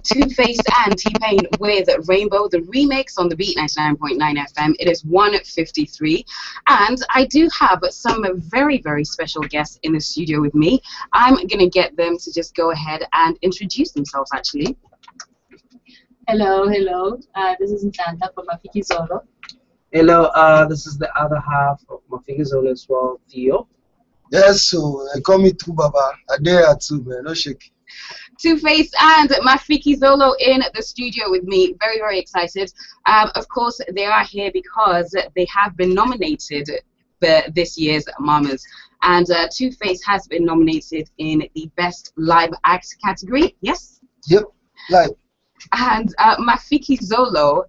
Two-Face and T-Pain with Rainbow, the remix on the Beat 99.9 FM. It is 1:53, and I do have some very, very special guests in the studio with me. I'm going to get them to just go ahead and introduce themselves, actually. Hello, hello. This is Ntanta from Mafikizolo. Hello, this is the other half of Mafikizolo as well, Theo. Yes, so they call me too, Baba. A day or two, man. No shake. Two-Face and Mafikizolo in the studio with me. Very, very excited. Of course, they are here because they have been nominated for this year's Mamas. And Two-Face has been nominated in the Best Live Act category. Yes? Yep, live. And Mafikizolo,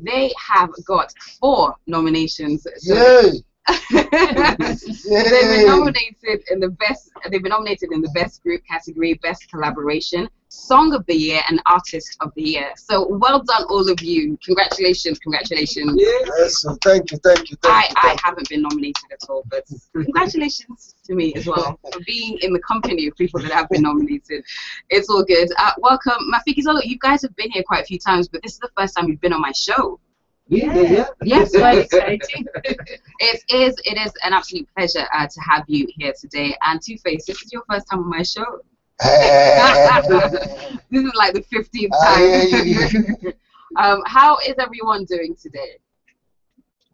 they have got 4 nominations. So Yay! They've been nominated in the best. They've been nominated in the Best Group category, Best Collaboration, Song of the Year, and Artist of the Year. So well done, all of you! Congratulations, congratulations! Yes, so thank you. I haven't been nominated at all, but congratulations to me as well for being in the company of people that have been nominated. It's all good. Welcome, Mafikizolo. You guys have been here quite a few times, but this is the first time you've been on my show. Yeah. Yes, quite exciting. It is an absolute pleasure to have you here today. And Two-Face, this is your first time on my show. This is like the 15th time. How is everyone doing today?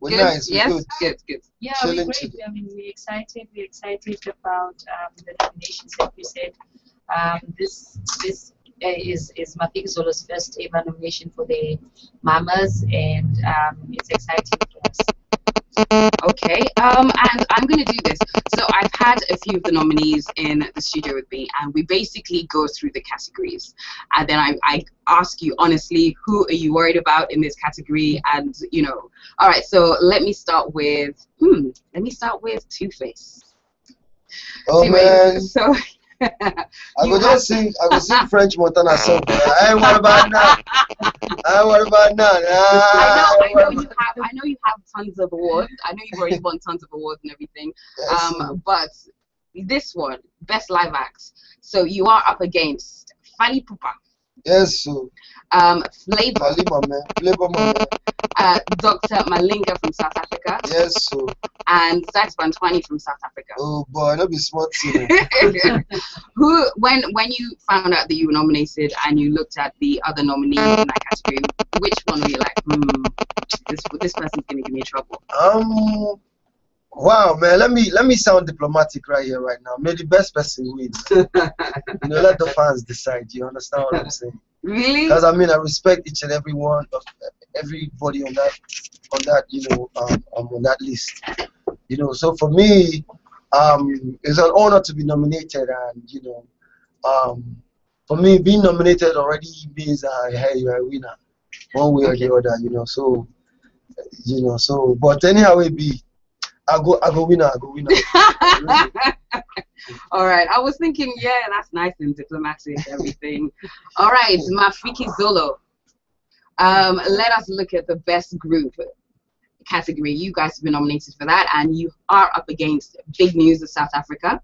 We're Good? nice. Yes, Good. good. Yeah, we're great. I mean, we're excited. We're excited about the nominations that you said. This is Mafikizolo's first ever nomination for the Mamas, and it's exciting for us. Okay, and I'm going to do this. So I've had a few of the nominees in the studio with me, and we basically go through the categories. And then I ask you honestly, who are you worried about in this category? And, you know, all right, so let me start with, Two-Face. Oh, man. So... I go just sing French Montana song. I ain't worried about that. I know you have tons of awards. I know you've already won tons of awards and everything. Yes, but this one, Best Live Act. So you are up against Fali Pupa. Yes, so. Flavor, man. Dr. Malinga from South Africa. Yes, so. And Sax Bantwani from South Africa. Oh boy, that'd be smart too. Who, when you found out that you were nominated and you looked at the other nominees in that category, which one were you like, this person's gonna give me trouble? Wow, man, let me sound diplomatic right here, right now. May the best person win. Let the fans decide. You understand what I'm saying? Really? Because I mean, I respect each and every one of everybody on that, on that list. So for me, it's an honor to be nominated, and for me, being nominated already means hey, you're a winner, one way or the other. So but anyhow it be. I go winner. All right. I was thinking, yeah, that's nice and diplomatic, everything. All right, Mafikizolo. Let us look at the Best Group category. You guys have been nominated for that, and you are up against Big News of South Africa,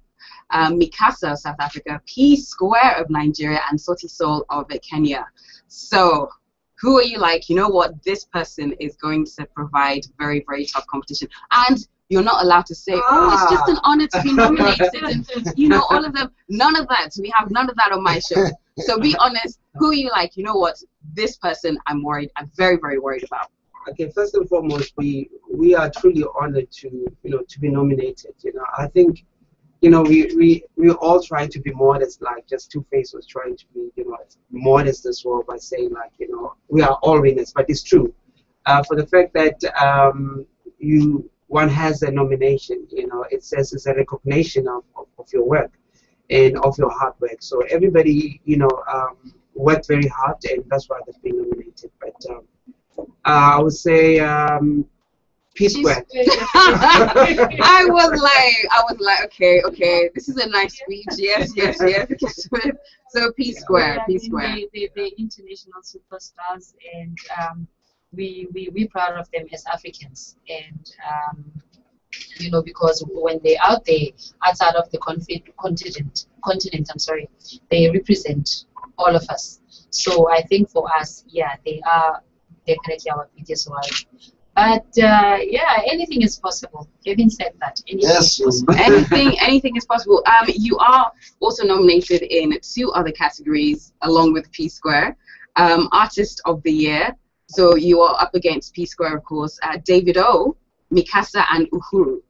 Mikasa of South Africa, P Square of Nigeria, and Soti Soul of Kenya. So, who are you like? You know what? This person is going to provide very, very tough competition. And you're not allowed to say, oh, it's just an honor to be nominated, and all of them. None of that. We have none of that on my show. So be honest. Who are you like? You know what? This person, I'm very, very worried about. Okay, first and foremost, we are truly honored to be nominated. I think we're all trying to be modest, like just Two-Face was trying to be modest as well by saying we are all winners, but it's true. For the fact that one has a nomination, it says it's a recognition of your work and of your hard work. So everybody, worked very hard, and that's why they've been nominated. But I would say P Square. I was like, okay, this is a nice speech. Yes. So P Square. They're international superstars, and we're proud of them as Africans, and because when they're out there outside of the continent, they represent all of us. So I think for us, yeah, they are definitely our biggest worry. But yeah, anything is possible. Kevin said that. Anything is possible. Anything is possible. You are also nominated in 2 other categories along with P Square, Artist of the Year. So you are up against P Square, of course, David O, Mikasa, and Uhuru.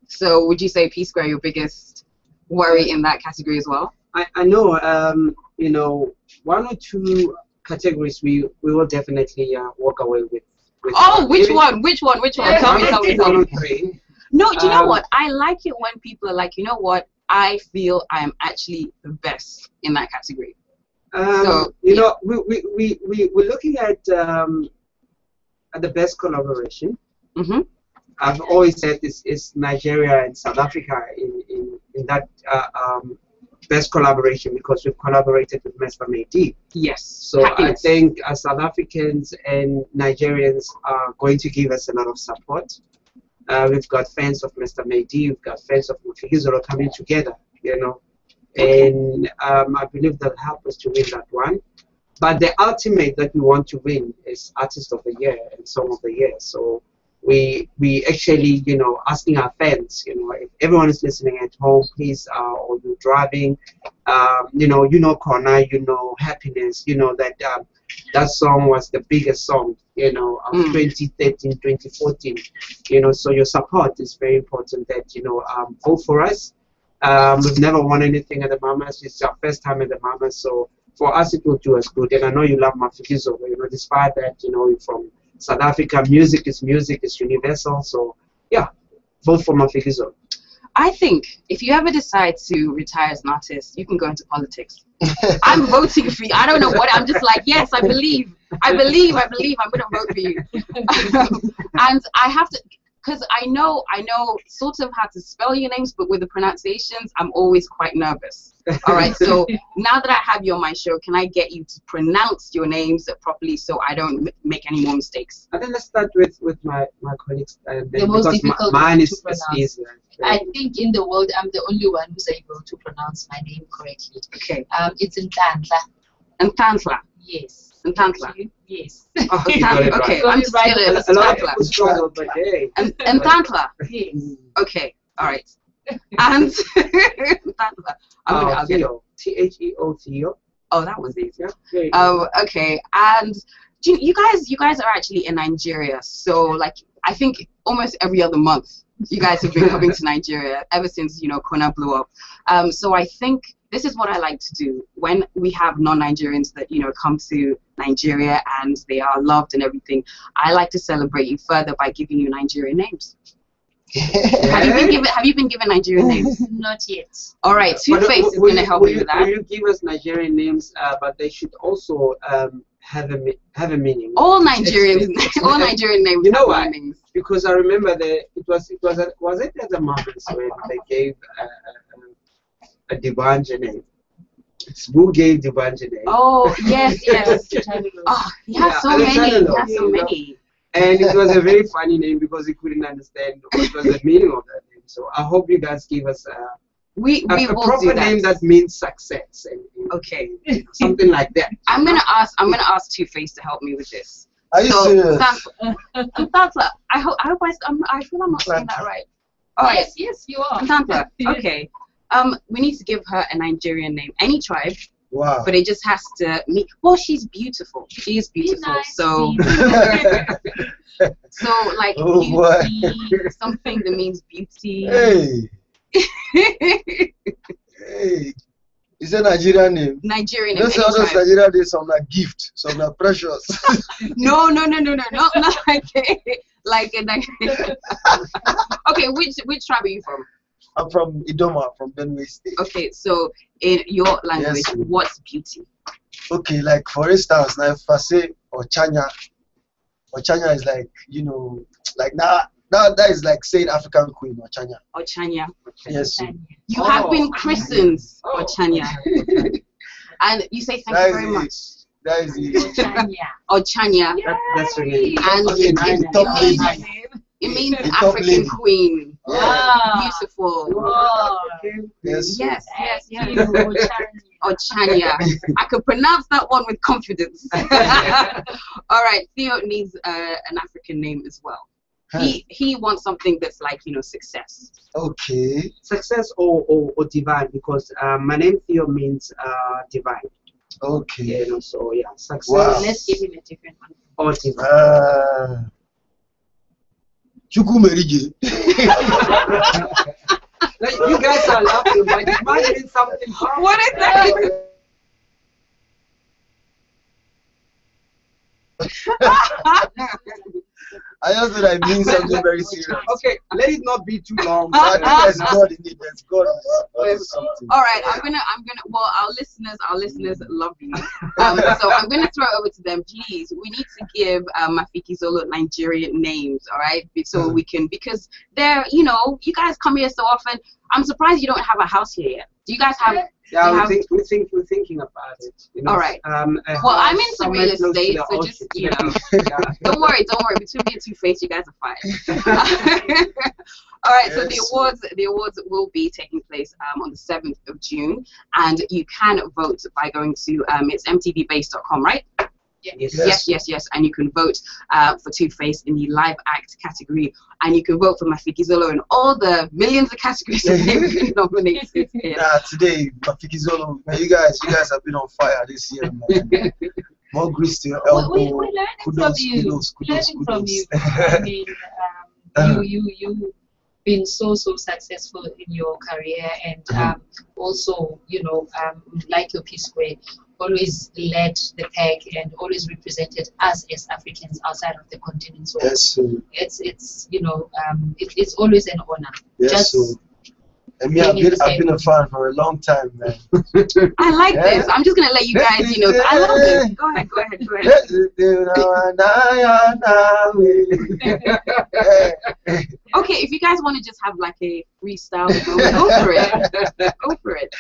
So would you say P Square your biggest worry in that category as well? I know, you know, 1 or 2 categories we will definitely walk away with. Oh, which one? Tell me. 1 or 3. No, do you know what? I like it when people are like, you know what? I feel I am actually the best in that category. So you know, we're looking at the best collaboration. Mm-hmm. I've always said this is Nigeria and South Africa in that best collaboration because we've collaborated with Mr. Midday. Yes. So I think South Africans and Nigerians are going to give us a lot of support. We've got fans of Mr. Midday, we've got fans of Mafikizolo coming together, you know, and I believe that'll help us to win that one. But the ultimate that we want to win is Artist of the Year and Song of the Year. So we actually, you know, asking our fans, you know, if everyone is listening at home, please, or you're driving, you know, Corner, you know, Happiness, you know, that that song was the biggest song, you know, of 2013, 2014, you know, so your support is very important that, you know, vote for us. We've never won anything at the Mamas. It's our first time at the Mamas, so for us it will do us good. And I know you love Mafikizolo, you know, despite that, you know, you're from South Africa, music is universal. So yeah, vote for Mafikizolo. I think if you ever decide to retire as an artist, you can go into politics. I'm voting for you. I don't know what. I'm just like, yes, I believe. I'm going to vote for you. And I have to, because I know sort of how to spell your names, but with the pronunciations, I'm always quite nervous. All right, so now that I have you on my show, can I get you to pronounce your names properly so I don't make any more mistakes? I think let's start with my colleagues. The most difficult mine is to pronounce. easier. I think in the world, I'm the only one who's able to pronounce my name correctly. Okay. It's Ntantla. Ntantla. Yes. Ntantla. Yes. Oh, you got it Okay, right. I'm just gonna A lot of people struggle, but hey. Ntantla. Yes. Okay, all right. And Ntantla. I'll get it. Theo. Theo. Theo. Oh, that was easy. Yeah. Okay. And you guys are actually in Nigeria, so like I think almost every other month you guys have been coming to Nigeria ever since, you know, Kona blew up. So I think this is what I like to do when we have non-Nigerians that, you know, come to Nigeria and they are loved and everything. I like to celebrate you further by giving you Nigerian names. Have you been given Nigerian names? Not yet. All right, Two-Face is going to help you with that. Will you give us Nigerian names, but they should also have a meaning? All Nigerian names. You know have why? meanings. Because I remember was it at the Mamas when they gave a Dibanja name? Who gave Dibanja name? Oh yes. Oh, he has so many. And it was a very funny name because he couldn't understand what was the meaning of that name. So I hope you guys give us a proper name that means success. And, okay. You know, something like that. I'm gonna ask Two-Face to help me with this. Are you serious? Ntantla. I feel I'm not saying that right. All right. Yes, you are. Ntantla. Okay. We need to give her a Nigerian name. Any tribe. Wow. But it just has to meet. Well, she's beautiful. She is beautiful. Nice, so, so like beauty, something that means beauty. Hey. Hey. It's a Nigerian name. Nigerian name. Those Nigerian names, some like gift, some like precious. No, not like like a Nigerian. Okay, which tribe are you from? I'm from Idoma, from Benue State. Okay, so in your language, Yes. what's beauty? Okay, like for instance, now if I say Ochanya is like, you know, like that is like saying African Queen, Ochanya. Ochanya. Yes. You have been christened, Ochanya. And you say thank you very much. That is the Ochanya. That's really And Okay, the top lady. it means The top African lady. queen. Ah. Beautiful. Wow. Yes. Yes. You, Ochanya. or Chania. I could pronounce that one with confidence. All right, Theo needs an African name as well. He wants something that's like, you know, success. Okay. Success or divine, because my name Theo means divine. Okay. You know, so yeah, success. Wow. Let's give him a different one. Or divine. Chukumerige. Like, you guys are laughing, but it might mean something. What is that? I just said I mean something very serious. Okay, let it not be too long. I think there's God in it. There's God in something. All right, I'm gonna. Well, our listeners love you. So I'm gonna throw it over to them. Please, we need to give Mafikizolo Nigerian names. All right, so we can, because they're, you know, you guys come here so often. I'm surprised you don't have a house here yet. Do you guys have? Yeah, we're thinking about it. You know, all right. Well, I'm into real estate, so just, you know, don't worry. Between me and Two-Face, you guys are fine. All right. Yes. So the awards will be taking place on the 7th of June, and you can vote by going to it's mtvbase.com, right? Yes. And you can vote for Two-Face in the live act category, and you can vote for Mafikizolo in all the millions of categories that they've been nominated in. Today, Mafikizolo, you guys have been on fire this year, man. More grease to your elbow. We're learning from you. From you. I mean, you've been so successful in your career, and also, you know, like your P-Square, always led the pack and always represented us as Africans outside of the continent. So it's you know, it's always an honor. Yes, and me, I've been a fan for a long time, man. I like this. I'm just gonna let you guys, you know, I love this. Go ahead. Okay, if you guys want to just have like a freestyle moment, go for it.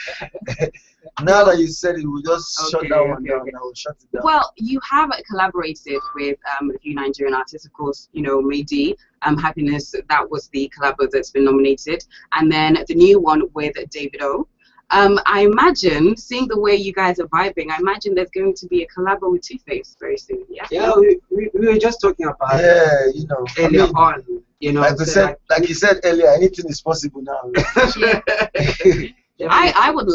Now that you said it, we'll just shut that one down. I will shut it down. Well, you have collaborated with a few Nigerian artists, of course, you know, Midday, Happiness, that was the collabo that's been nominated, and then the new one with Davido. I imagine, seeing the way you guys are vibing, I imagine there's going to be a collabo with Two-Face very soon. Yeah, we were just talking about you know, earlier on. You know, like you said earlier, anything is possible now. I would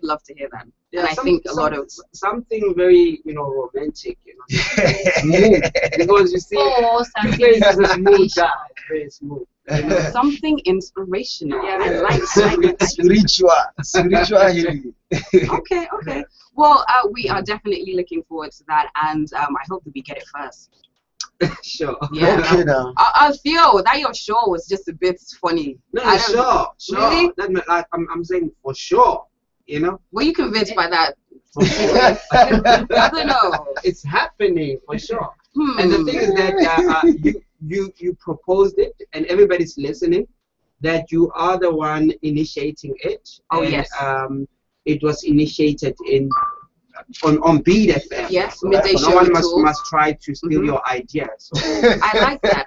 love to hear that. Yeah, and I think a lot of something very, you know, romantic, you know, because you see, something is a smooth guy, very smooth. You know? Something inspirational. Yeah. I like spiritual healing. Okay. Well, we are definitely looking forward to that, and I hope that we get it first. Sure. Yeah. Okay now. Theo, that your show was just a bit funny. No, sure. Really? I'm saying for sure. You know. Were you convinced by that? For sure. I don't know. It's happening for sure. And the thing is that you proposed it, and everybody's listening. That you are the one initiating it. Oh, and, yes. It was initiated on Beat FM. Yes, so Midday show. No one must try to steal your ideas. So. I like that.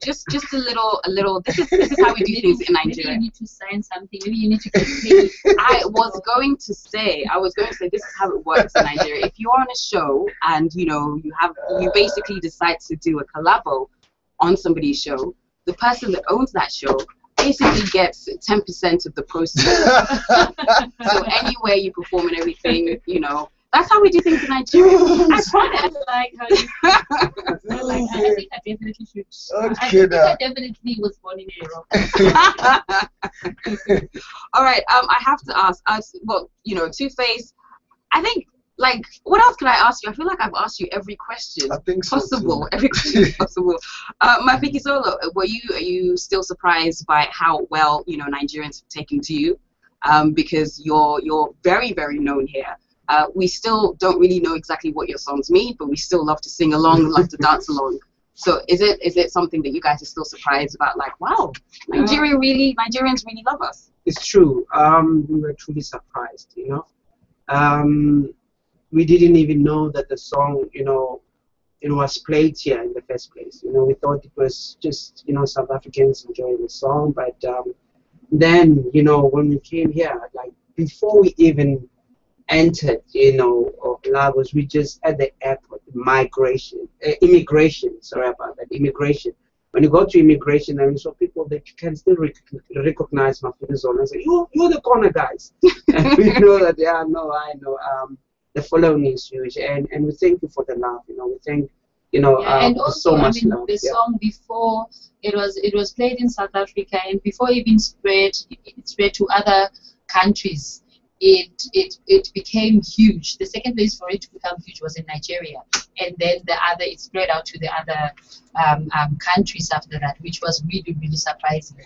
Just a little. This is how we do things in Nigeria. Maybe you need to sign something. Maybe you need to get paid. I was going to say this is how it works in Nigeria. If you're on a show and you know you basically decide to do a collabo on somebody's show, the person that owns that show basically gets 10% of the proceeds. So anywhere you perform and everything, you know, that's how we do things in Nigeria. I promise. Like how you, I think I definitely should. Okay, I definitely was born in Europe. All right. I have to ask us. Well, you know, Two-Face. I think. Like, what else can I ask you? I feel like I've asked you every question possible. Every question possible. Mafikizolo, are you still surprised by how well, you know, Nigerians have taken to you? Because you're very, very known here. We still don't really know exactly what your songs mean, but we still love to sing along, love to dance along. So is it something that you guys are still surprised about? Like, wow, Nigerians really love us. It's true. We were truly surprised, you know. We didn't even know that the song, you know, it was played here in the first place. You know, we thought it was just, you know, South Africans enjoying the song. But then, you know, when we came here, like before we even entered, you know, of Lagos, we just at the airport, immigration. Sorry about that, immigration. When you go to immigration, and so people that you can still recognize Mafikizolo and say, you're the corner guys, and we know that. Yeah, no, I know. The following is huge, and we thank you for the love. You know, we thank, you know, and also, so much I mean, love. the song before it was played in South Africa, and before it even spread to other countries, it became huge. The second place for it to become huge was in Nigeria, and then it spread out to the other countries after that, which was really, really surprising,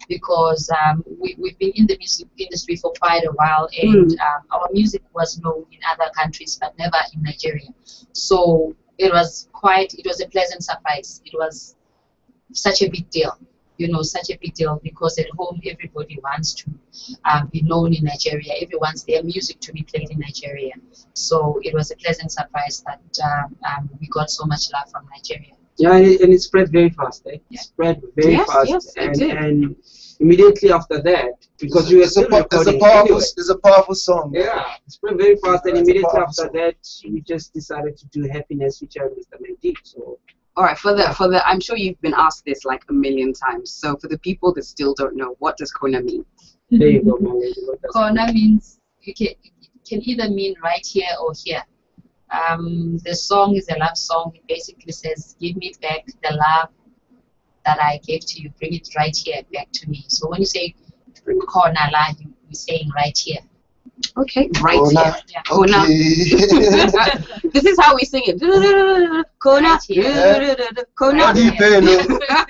because we've been in the music industry for quite a while, and our music was known in other countries but never in Nigeria. So it was a pleasant surprise. It was such a big deal, you know, such a big deal, because at home everybody wants to be known in Nigeria. Everyone wants their music to be played in Nigeria. So it was a pleasant surprise that we got so much love from Nigeria. Yeah, and it spread very fast. Eh? Yeah. It spread very fast. Yes, and immediately after that, because we were still recording it's a powerful song. Yeah, it spread very fast, and It's a immediately powerful after song. that, we just decided to do Happiness featuring Mr. Midday. So All right, for the I'm sure you've been asked this like a million times. So for the people that still don't know, what does Kona mean? there you go, my lady. What does Corner means it can either mean right here or here. The song is a love song. It basically says, give me back the love that I gave to you. Bring it right here back to me. So when you say corner la, you're saying right here. Okay, right Kona. here. Yeah. Kona. Okay. This is how we sing it. Kona. Right here. Kona. What do you pay, no? Yeah.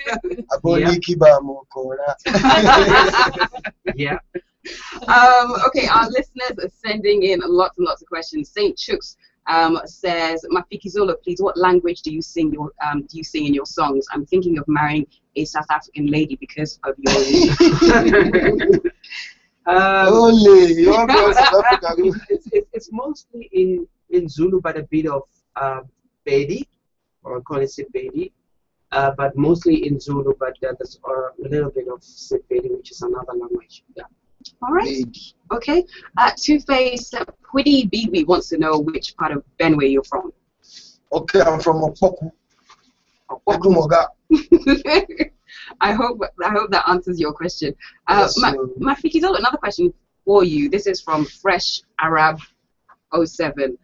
Aboni kibamo kona. Yeah. Okay, our listeners are sending in lots and lots of questions. Saint Chooks says, Mafikizolo, please, what language do you sing in your songs? I'm thinking of marrying a South African lady because of your Only you're from South Africa. it's mostly in Zulu, but a bit of Bedi, or call it Sepedi, but mostly in Zulu, but there's a little bit of Sepedi, which is another language. Yeah. All right. Okay. Two-Face Pwidi Bibi wants to know which part of Benue you're from. Okay, I'm from Opoku. Okumoga. I hope that answers your question. Yes, Mafikizolo, another question for you. This is from Fresh Arab 07.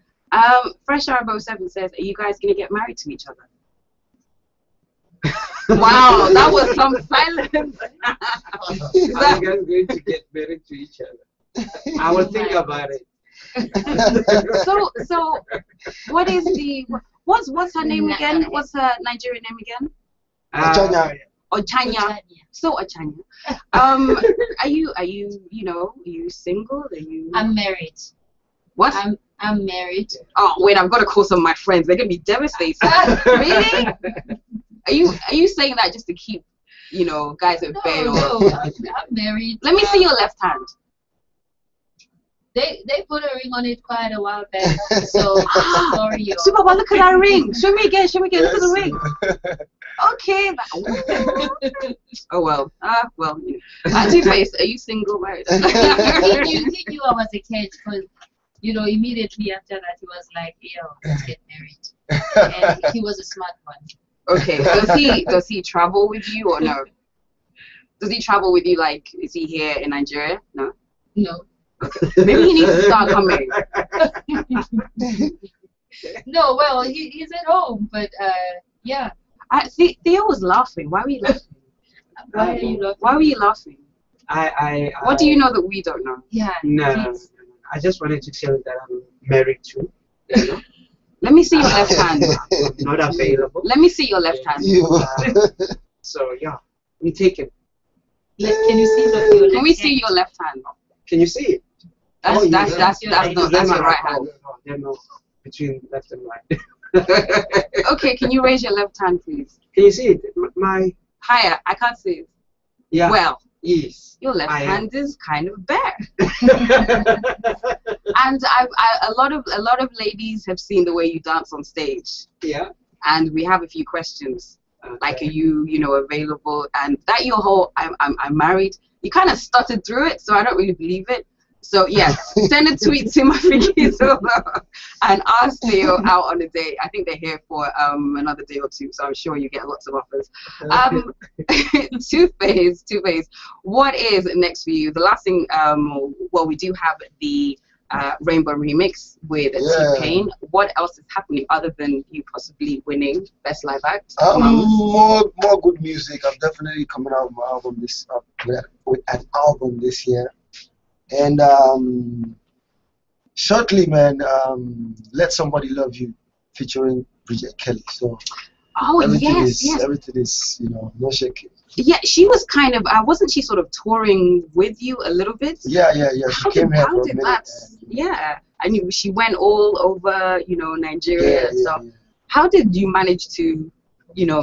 Fresh Arab 07 says, are you guys going to get married to each other? Wow, that was some silence. Are you guys going to get married to each other? I will think about it. So what is what's her name again? What's her Nigerian name again? Ochanya. So Ochanya. Are you single? Are you? I'm married. What? I'm married. Oh wait, I've got to call some of my friends. They're gonna be devastated. Really? Are you saying that just to keep, guys at bay? No, I'm married. Let me see your left hand. They put a ring on it quite a while back. So sorry. Super, look at that ring. Show me again. Look at the ring. Okay. Oh well. Well. Two-Face, are you single, married? He knew I was a catch, because immediately after that he was like, yo, let's get married. And he was a smart one. Okay. Does he travel with you or no? Does he travel with you? Like, is he here in Nigeria? No. No. Okay. Maybe he needs to start coming. No, well, he's at home, but yeah. Theo was laughing. Why were you laughing? Why are you laughing? Why were you laughing? What do you know that we don't know? Yeah. No. I just wanted to tell you that I'm married too. Let me see your left hand. I'm not available. Let me see your left hand. So yeah, we take it. Can you see your left Can we see your left hand? Can you see it? That's your right hand. No, between left and right. Okay, can you raise your left hand, please? Can you see it? My higher. I can't see it. Yeah. Well, yes. Your left hand is kind of bare. And a lot of ladies have seen the way you dance on stage. Yeah. And we have a few questions. Okay. Like, are you available? And that your whole I'm married. You kind of stuttered through it, so I don't really believe it. So yes, send a tweet to Mafikizolo and ask Theo out on a date. I think they're here for another day or two, so I'm sure you get lots of offers. Two-Face, what is next for you? The last thing, well, we do have the Rainbow remix with T-Pain. What else is happening other than you possibly winning Best Live Act? More good music. I'm definitely coming out with my album with an album this year. And shortly, man, Let Somebody Love You featuring Bridget Kelly. So everything is, no shaking. Yeah, she was kind of, wasn't she sort of touring with you a little bit? Yeah. She came here for a minute. Yeah, I mean, she went all over, Nigeria and stuff. Yeah. How did you manage to,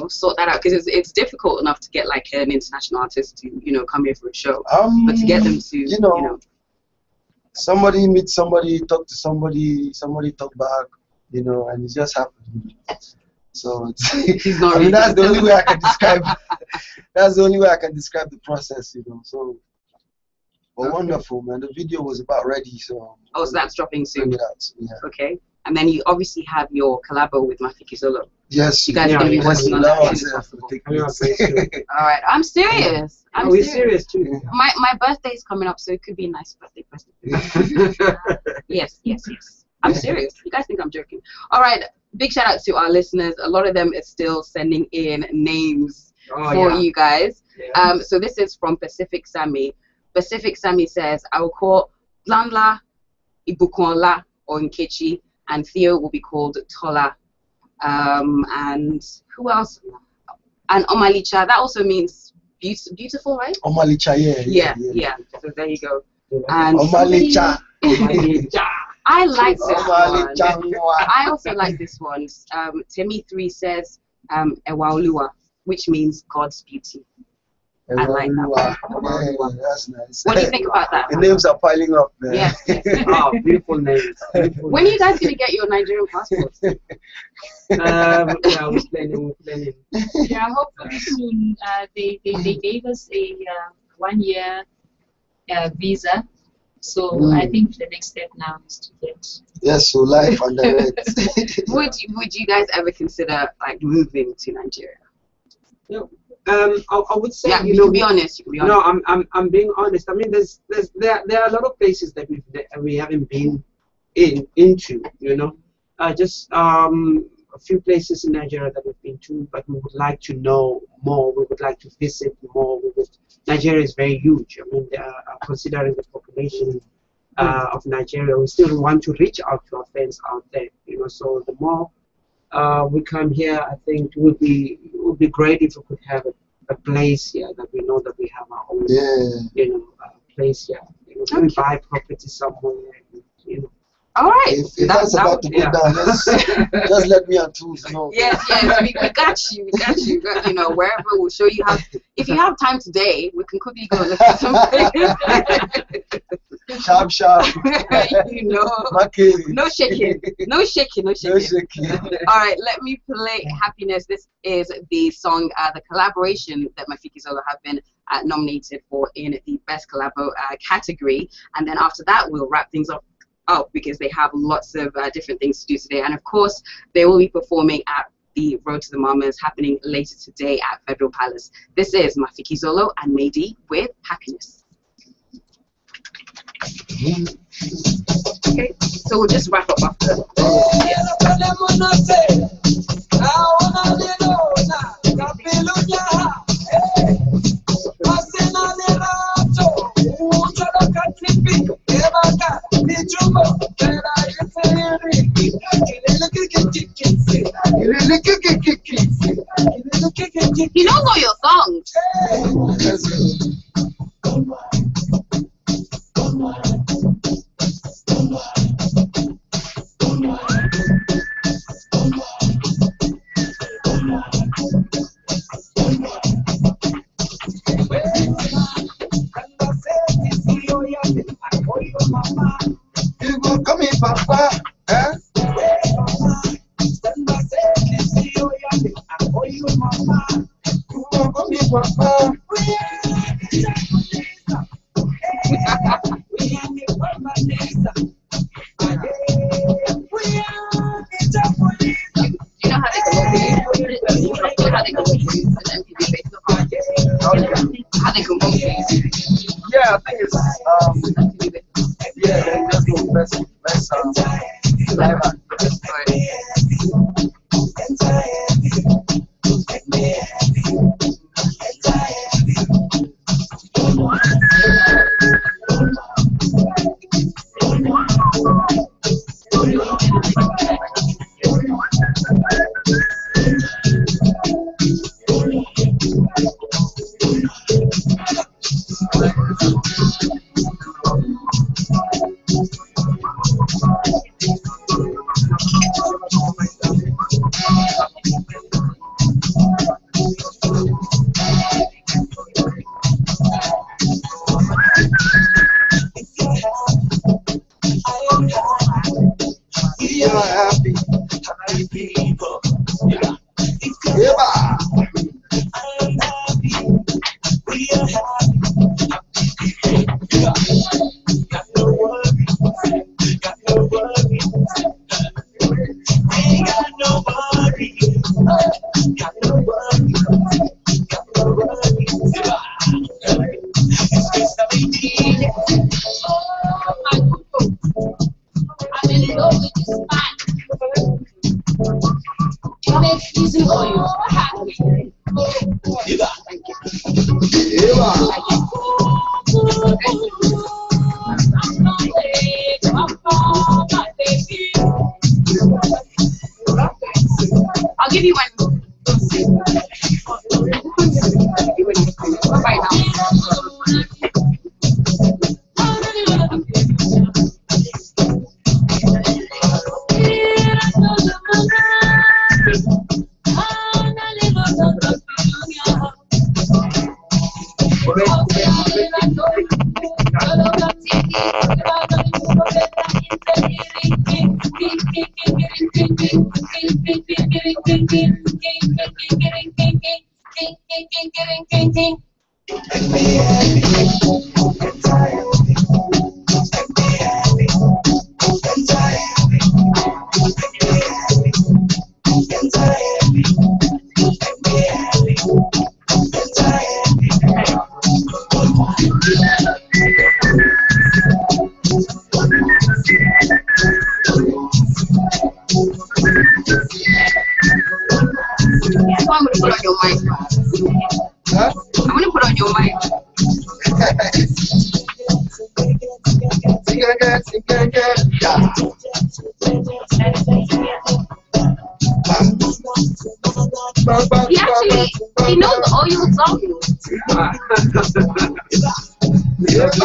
sort that out? Because it's difficult enough to get like an international artist to, come here for a show, but to get them to, somebody meet somebody, talk to somebody talk back, and it just happened. So it's not really that's the only way I can describe. That's the only way I can describe the process, So, but wonderful, man. The video was about ready, so. Oh, so that's dropping soon. Bring it out, yeah. Okay, and then you obviously have your collabo with Mafikizolo. Yes. You guys are going to be working on that as soon as possible. All right, I'm serious. We're serious too. My birthday is coming up, so it could be a nice birthday present. Yes. I'm serious. You guys think I'm joking? All right. Big shout out to our listeners. A lot of them are still sending in names for you guys. Yeah. So this is from Pacific Sammy. Pacific Sammy says, I will call Blanla, Ibukonla, or Nkechi, and Theo will be called Tola. And who else? And Omalicha. That also means beautiful, right? Omalicha, yeah. So there you go. And Omalicha. I like this one. I also like this one. Temi3 says Ewaoluwa, which means God's beauty. I like that one. Yeah, that's nice. What do you think about that? The names are piling up, man. Yes. Oh, beautiful names. When are you guys going to get your Nigerian passports? We're planning. Yeah, hopefully soon. They gave us a 1-year visa. So I think the next step now is to get. Yes, so life and direct. Would you guys ever consider like moving to Nigeria? No. I would say you can be honest. No, I'm being honest. I mean, there are a lot of places that we haven't been into. Just a few places in Nigeria that we've been to, but we would like to know more. We would like to visit more. Nigeria is very huge. I mean, considering the population of Nigeria, we still want to reach out to our friends out there. So the more we come here, I think it would be great if we could have a place here that we know that we have our own, place here. We buy property somewhere, All right. If that's about to go down, just let me and Toolz know. Yes, we got you. Wherever we'll show you how. If you have time today, we can quickly go and look at something. Sharp. No shaking. All right, let me play Happiness. This is the song, the collaboration that Mafikizolo have been nominated for in the Best Collabo category. And then after that, we'll wrap things up because they have lots of different things to do today. And of course, they will be performing at the Road to the Mamas happening later today at Federal Palace. This is Mafikizolo and Midday with Happiness. Okay, so we'll just wrap up after. He knows all your songs. Papa, I think it's yeah, let's go best live act. We are happy people. Yeah. We are got no worries. Got no worries. We got no worries. Got no worries. Got no worries. It's just how we did. I'm in love with this man. It makes me so happy. I'll give you one. Right now. I'm gonna put on your mic. Huh? I'm gonna put on your mic. Sing again, sing again. Yeah. He knows all your songs. Yeah.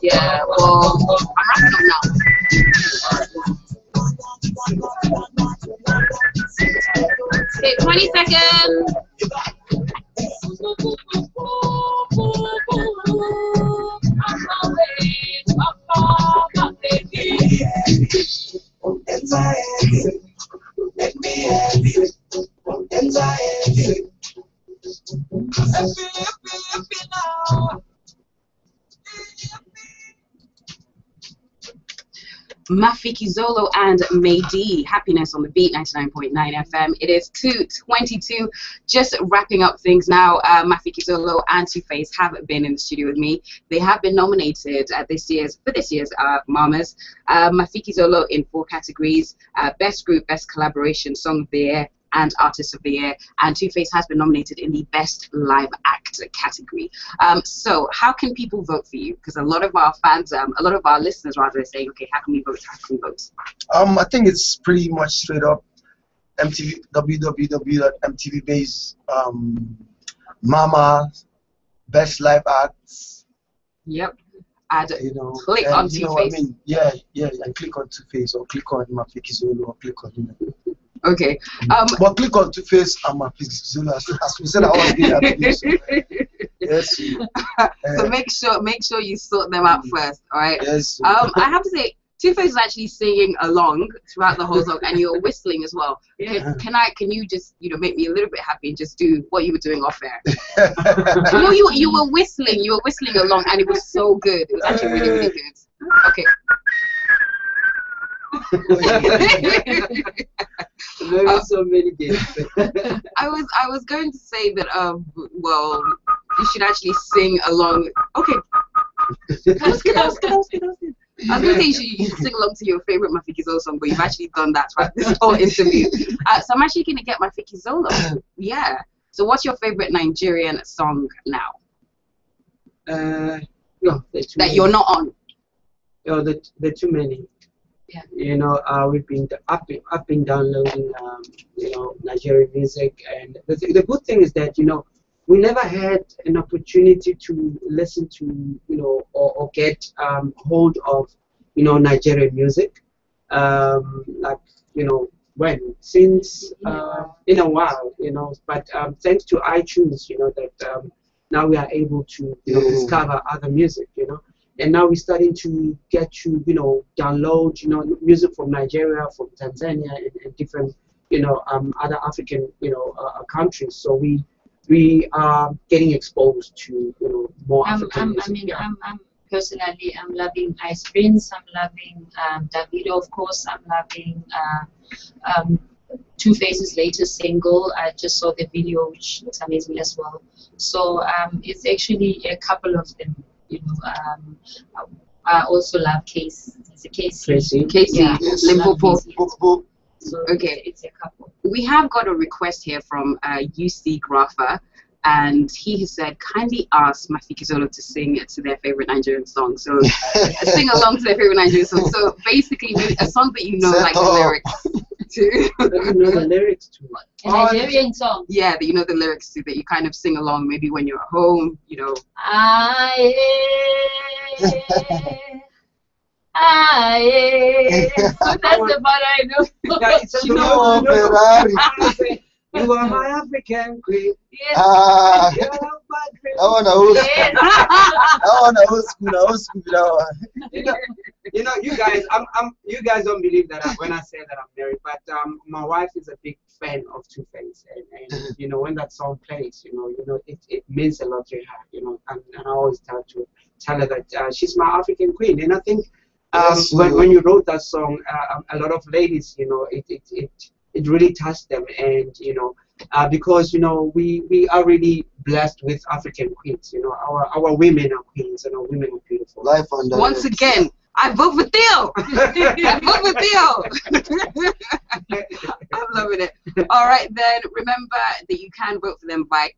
Yeah, well, I'm wrapping up now. Okay, 20 seconds. Mafikizolo and Midday, Happiness on the Beat, 99.9 FM. It is 2:22. Just wrapping up things now. Mafikizolo and Two-Face have been in the studio with me. They have been nominated for this year's Mamas. Mafikizolo in 4 categories: Best Group, Best Collaboration, Song of the Year, and Artist of the Year, and Two-Face has been nominated in the Best Live Act category. So how can people vote for you? Because a lot of our fans, a lot of our listeners rather, are saying, okay, how can we vote? How can we vote? I think it's pretty much straight up MTV, www.mtv-base, Mama, Best Live Acts. Yep. Add, you know, click and, on you know what I Two-Face. mean? Yeah, and click on Two-Face or click on Mafikizolo or click on, you know. Okay. But click on Two-Face and Mafikizolo as we said, I always do that. So, yes. So make sure you sort them out first. All right. Yes. I have to say, Two-Face is actually singing along throughout the whole song, and you're whistling as well. Yeah. Can you just make me a little bit happy and just do what you were doing off air? No, you were whistling along, and it was so good. It was actually really, really good. Okay. There are so many games. I was going to say that well, you should actually sing along. Okay. I was going to say you should sing along to your favorite Mafikizolo song, but you've actually done that throughout this whole interview. So I'm actually going to get Mafikizolo. Yeah. So what's your favorite Nigerian song now? No, That you're not on? There are too many. Yeah. You know, we've been downloading, Nigerian music, and the good thing is that we never had an opportunity to listen to or get hold of Nigerian music, since in a while, but thanks to iTunes, that now we are able to discover other music, and now we're starting to get to download music from Nigeria, from Tanzania, and different other African countries. So we are getting exposed to more African music. I'm personally, I'm loving Ice Prince. I'm loving Davido, of course. I'm loving Two-Face's latest single. I just saw the video, which looks amazing as well. So it's actually a couple of them. I also love Casey. Is it Casey? Casey, Yeah, Limpopo. So Okay. it's a couple. We have got a request here from UC Grapher, and he has said, kindly ask Mafikizolo to sing to their favorite Nigerian song. So sing along to their favorite Nigerian song. So basically, a song that like the lyrics to. The lyrics to A Nigerian song. Yeah, that the lyrics to, that you kind of sing along maybe when you're at home, So that's about I know. Ferrari. You are my African queen. Yes. You are my queen. I want a old school. Yes. I want a old school. You guys, you guys don't believe that when I say that I'm married, but my wife is a big fan of Two-Face, and when that song plays, it means a lot to her, and I always tell her that she's my African queen, and I think when you wrote that song, a lot of ladies, it really touched them, and because we are really blessed with African queens. Our women are queens, and our women are beautiful. Life on once again, I vote for Theo. I vote for Theo. I'm loving it. All right, then remember that you can vote for them by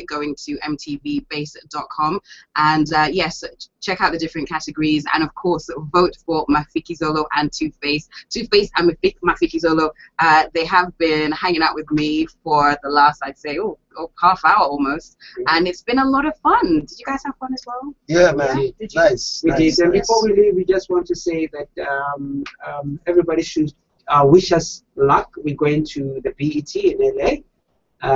going to mtvbase.com, and yes, check out the different categories, and of course vote for Mafikizolo and Two-Face. Two-Face and Mafikizolo, they have been hanging out with me for the last, I'd say, half hour almost, and it's been a lot of fun. Did you guys have fun as well? Yeah, man. Nice. We did. And before we leave, we just want to say that everybody should wish us luck. We're going to the BET in LA.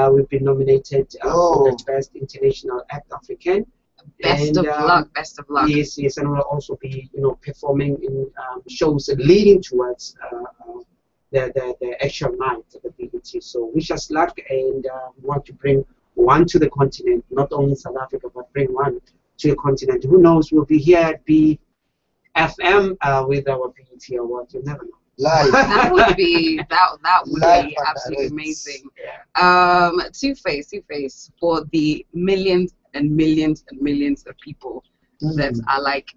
We've been nominated for the Best International Act African. Best of luck. Best of luck. Yes, and we'll also be, performing in shows leading towards the actual night of the BET. So wish us luck, and we want to bring one to the continent, not only South Africa, but bring one to the continent. Who knows? We'll be here at BFM with our BET award. You never know. Live. That would be absolutely amazing. Two-Face for the millions and millions and millions of people that are like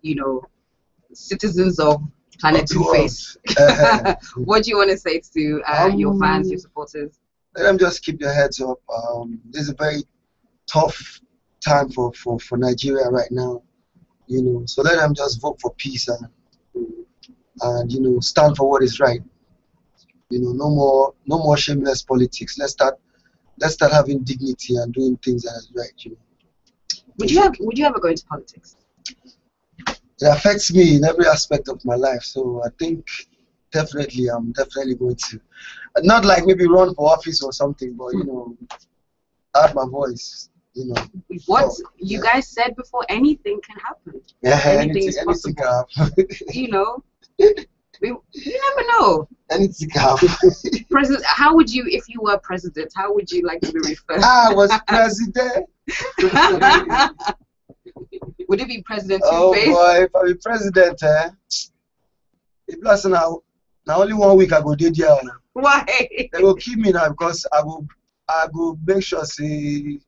citizens of Planet Two-Face. What do you want to say to your fans, your supporters? Let them just keep their heads up. This is a very tough time for Nigeria right now, so let them just vote for peace and stand for what is right. No more shameless politics. Let's start having dignity and doing things that is right. Would you ever go into politics? it affects me in every aspect of my life. So I think definitely I'm definitely going to, not like maybe run for office or something, but you know, add my voice. You know. What you guys said before, anything can happen. Yeah, anything is possible. Anything can happen. You know, you never know. Anything can happen. President, how would you, if you were president, how would you like to be referred? I was president. Would it be President Oh Two-Face? boy, if I be president, if plus now only 1 week I go did there. Why? They will keep me now because I go make sure say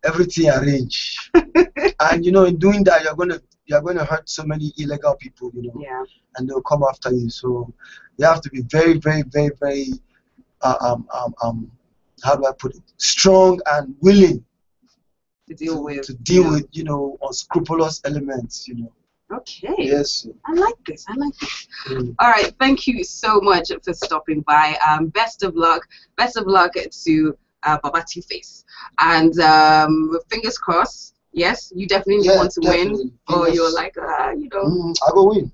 everything arrange. And you know, in doing that, you're gonna hurt so many illegal people, you know. Yeah. And they'll come after you. So you have to be very, very, very, very how do I put it? Strong and willing To deal with. with, you know, unscrupulous elements, you know. Okay. Yes. I like this. All right. Thank you so much for stopping by. Best of luck. Best of luck to Baba Two-Face. And fingers crossed. Yes, you definitely want to win. Or you're like, you know. I will win.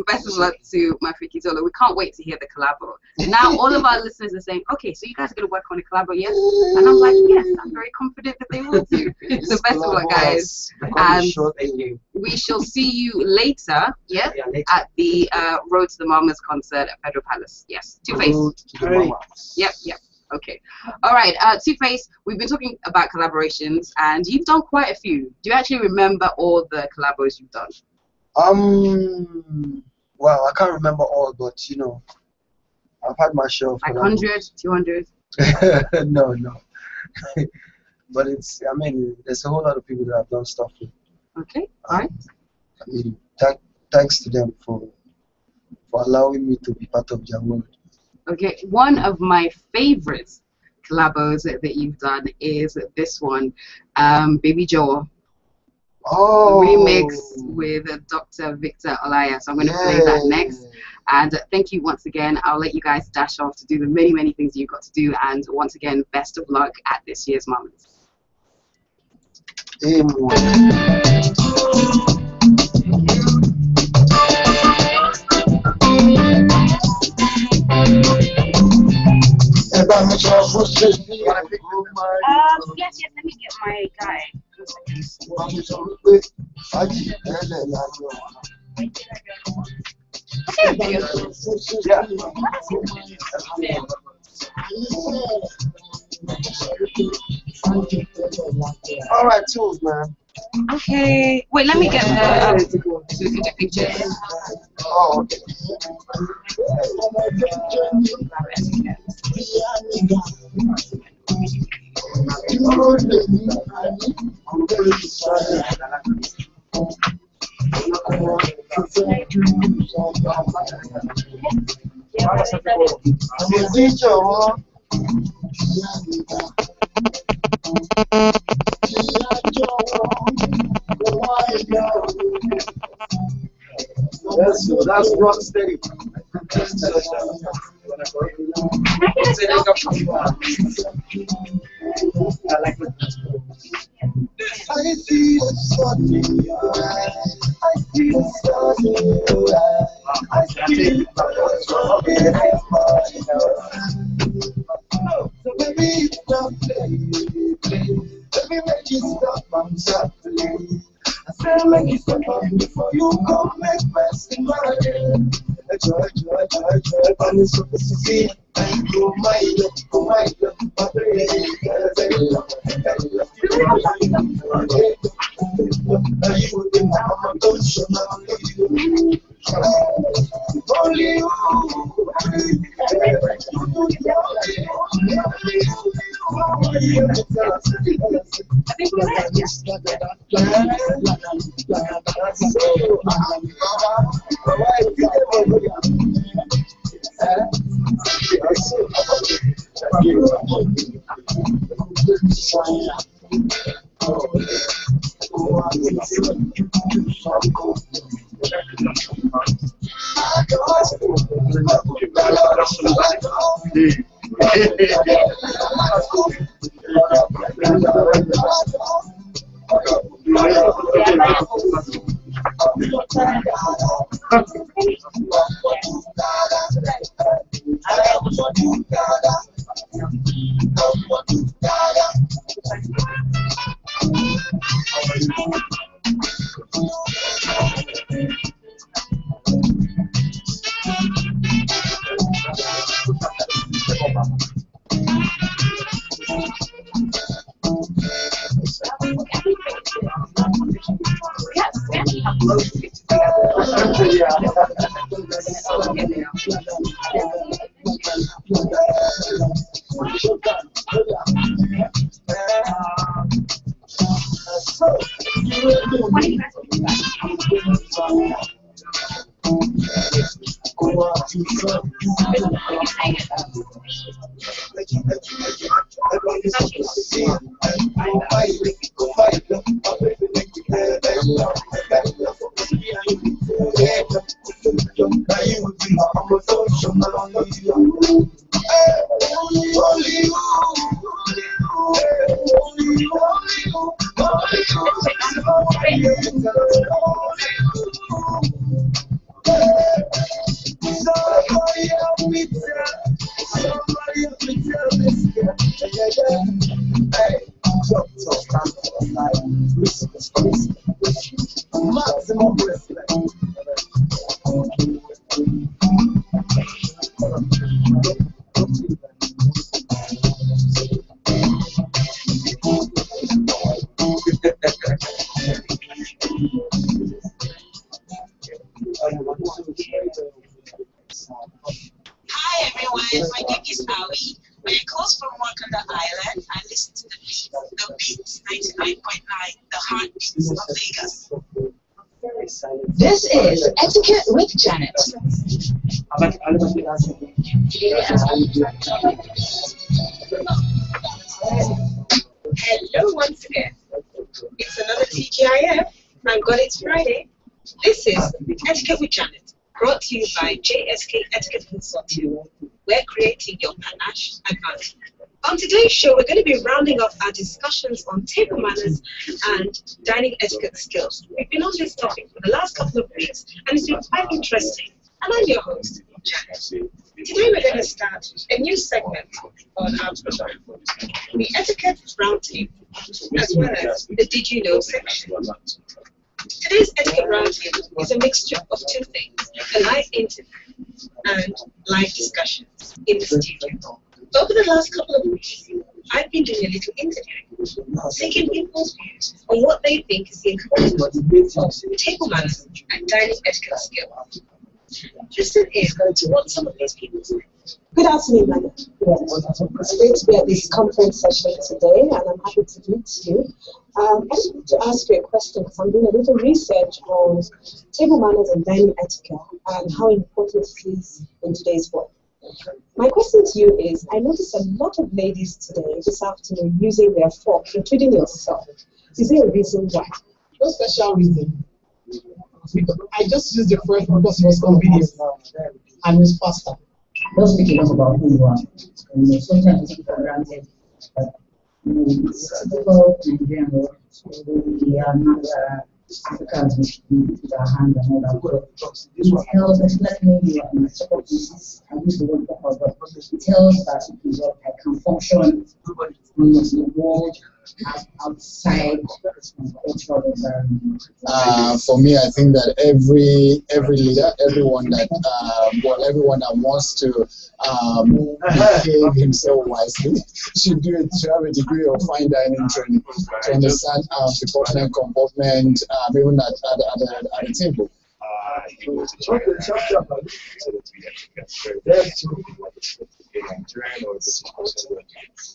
Best of luck to Mafikizolo. We can't wait to hear the collabo. Now all of our listeners are saying, okay, so you guys are going to work on a collabo, yes? And I'm like, yes, I'm very confident that they will do. So best of luck, guys. And we shall see you later, yeah? At the Road to the Mamas concert at Federal Palace. Yes, Two-Face. Yep. Okay. All right. Two-Face, we've been talking about collaborations, and you've done quite a few. Do you actually remember all the collabos you've done? Well, I can't remember all, but you know, I've had my share of 100, 200? No. But it's, I mean, there's a whole lot of people that I've done stuff with. Okay. All right. I mean, thanks to them for allowing me to be part of their world. Okay, one of my favorite collabos that you've done is this one, Baby Joe. Remix with Dr. Victor Olaya. So I'm going to play that next. And thank you once again. I'll let you guys dash off to do the many, many things you've got to do. And once again, best of luck at this year's Mamas. Yes, let me get my guy. All right, Toolz, man. Okay. Wait, let me get the pictures. Oh, okay. That's rock steady. I see the sun in your eyes. I see the stars in your eyes. I see the colors in so baby, stop playing. Let me make you stop and stop playing. I said make you stop before you go make mess in my head. Joy, I'm supposed to see. Oh my love, my baby. Only you. Hi everyone, my name is Ali. When I close from work on the island, I listen to the Beats 99.9, the heartbeats of Vegas. This is Etiquette with Janet. Hello once again. It's another TGIF. Thank God it's Friday. This is Etiquette with Janet, brought to you by JSK Etiquette Consulting. We're creating your panache advantage. On today's show, we're going to be rounding up our discussions on table manners and dining etiquette skills. We've been on this topic for the last couple of weeks, and it's been quite interesting. And I'm your host, Janet. Today we're going to start a new segment on our program, the Etiquette Roundtable, as well as the Did You Know section. Today's Etiquette Roundtable is a mixture of two things, a live interview and live discussions in the studio. Over the last couple of weeks, I've been doing a little interviewing, taking people's views on what they think is the importance of table manners and dining etiquette skills. Listen in to what some of these people say. Good afternoon, madam. It's great to be at this conference session today, and I'm happy to meet you. I just want to ask you a question because I'm doing a little research on table manners and dining etiquette and how important it is in today's world. My question to you is, I noticed a lot of ladies today, this afternoon, using their fork, including yourself. Is there a reason why? No special reason. I just used the first one because it was convenient and it's faster. Don't speak enough about who you are. Sometimes we take it for granted. But, it's difficult in general. We are not Africans with our hands and all that. It tells us, let me be on the top of this. I use the word proper, but it tells that I can function in the world outside cultural environment. For me, I think that every leader, everyone that wants to behave himself wisely should do it to have a degree of fine dining training to understand precautionary comportment, even at the table.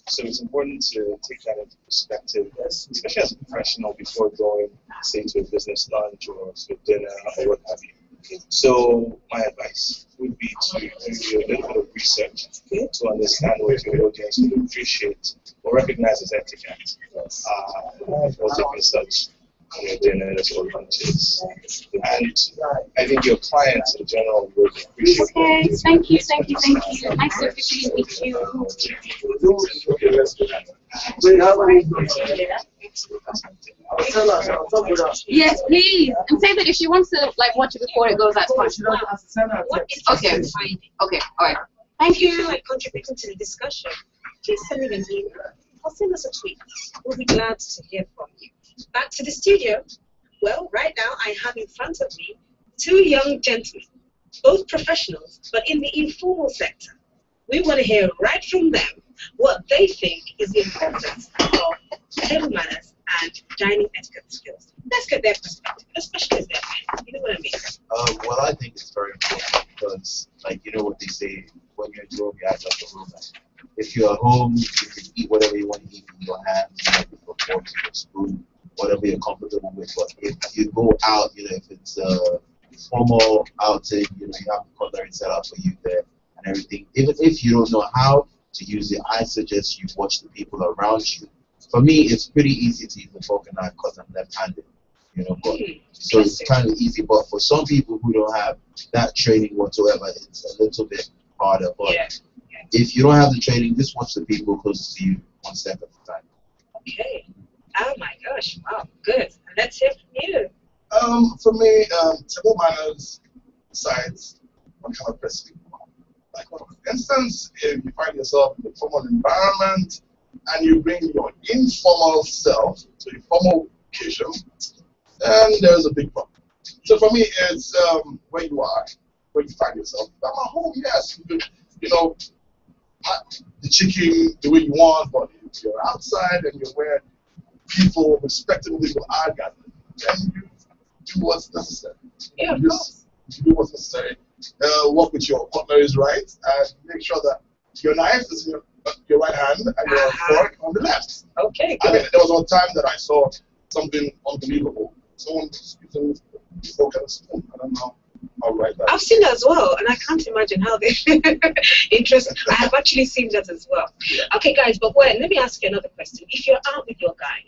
So it's important to take that into perspective, especially as a professional, before going, say, to a business lunch or to dinner or what have you. So my advice would be to do a little bit of research to understand what your audience would appreciate or recognize as etiquette before taking such dinners or lunches. And I think your clients in general would appreciate Okay, thank you. Nice to meet you. Yes, please. And say that if she wants to like watch it before it goes, that's fine. What is Okay. Okay. All right. Thank If you you. feel like contributing to the discussion, please send me an email or send us a tweet. We'll be glad to hear from you. Back to the studio. Well, right now I have in front of me two young gentlemen, both professionals, but in the informal sector. We want to hear right from them what they think is the importance of table manners and dining etiquette skills. Let's get their perspective, especially as they're men. You know what I mean? Well, I think it's very important because, like, you know what they say, when you're at home, you act like a Roman. If you're at home, you can eat whatever you want to eat with your hands, you know, with your fork, with your spoon, whatever you're comfortable with. But if you go out, you know, if it's a formal outing, you know, you have the cutlery set up for you there and everything. Even if you don't know how to use it, I suggest you watch the people around you. For me, it's pretty easy to use the fork and knife because I'm left-handed, you know, but so it's kind of easy. But for some people who don't have that training whatsoever, it's a little bit harder. But if you don't have the training, just watch the people closest to you one step at a time. Okay. Oh my gosh. Wow. Good. And let's hear from you. For me, table manners besides what kind of person you are. Like, for instance, if you find yourself in a formal environment and you bring your informal self to a formal occasion, then there's a big problem. So for me, it's where you are, where you find yourself. I'm at home, yes. You know, pat the chicken the way you want, but if you're outside and you're where people, respectable people are gathered, then you do what's necessary. Yeah, you do what's necessary. Work with your partners right, and make sure that your knife is in your right hand and your fork on the left. Okay. I mean, there was one time that I saw something unbelievable. Someone was using fork and a spoon. I don't know how right that I've is. seen that as well, and I can't imagine how they interesting. I have actually seen that as well. Okay, guys, but wait, let me ask you another question. If you're out with your guy,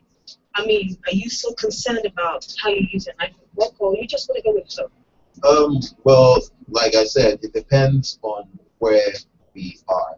I mean, are you so concerned about how you use your knife at work, or you just want to go with the flow? Well, like I said, it depends on where we are.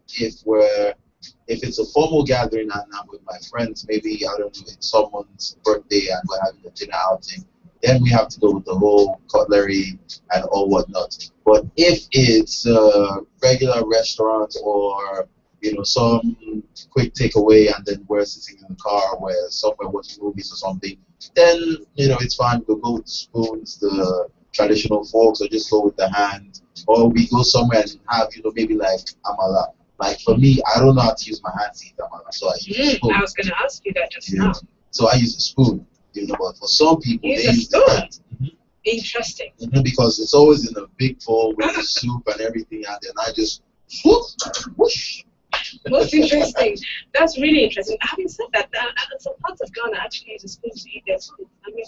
If it's a formal gathering and I'm with my friends, maybe I don't know, it's someone's birthday and we're having a dinner outing, then we have to go with the whole cutlery and all whatnot. But if it's a regular restaurant or, you know, some quick takeaway and then we're sitting in the car where somewhere watching movies or something, then, you know, it's fine. We'll go with the spoons, the traditional forks, or just go with the hand. Or we go somewhere and have, you know, maybe like amala. Like for me, I don't know how to use my hands to eat amala, so I use a spoon. I was going to ask you that just Yeah. now. So I use a spoon, you know, but for some people, Use they a use the spoon? hand. Interesting. Because it's always in a big bowl with the soup and everything, and then I just whoosh. Most interesting. That's really interesting. Having said that, some parts of Ghana actually use a spoon to eat their food. I mean,